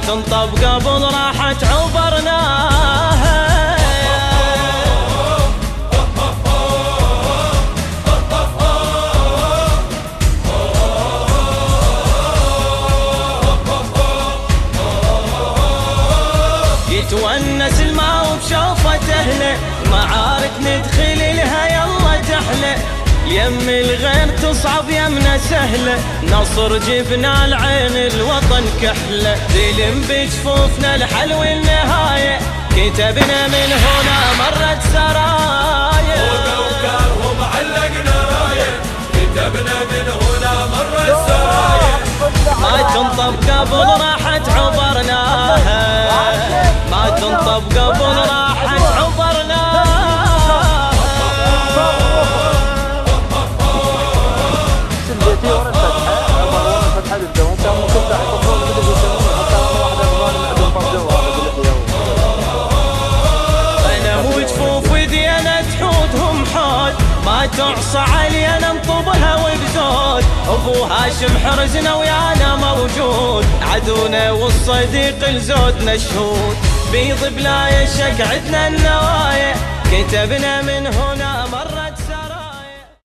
تنطب قبل راحت عبرناها. يتونس الماء بشوفة أهله، معارك ندخل لها يلا تحلى، يم الغير تصعب يمنا سهلة، نصر جبنا العين الوطن كحلة، ذلم بجفوفنا الحلو النهاية، كتبنا من هنا مرت سرايا، وكرهم علقنا راية، كتبنا من هنا مرت سرايا، ما تنطب قبل راحت عبرناها، ما تنطب قبل راحت عبرناها. انا مو جفوف ودينا تحودهم حود، ما تعصى علينا نطبها وبزود، ابو هاشم حرزنا ويانا موجود، عدونا والصديق لزودنا شهود، بيض بلا يشق عدنا النوايا، كتبنا من هنا مرة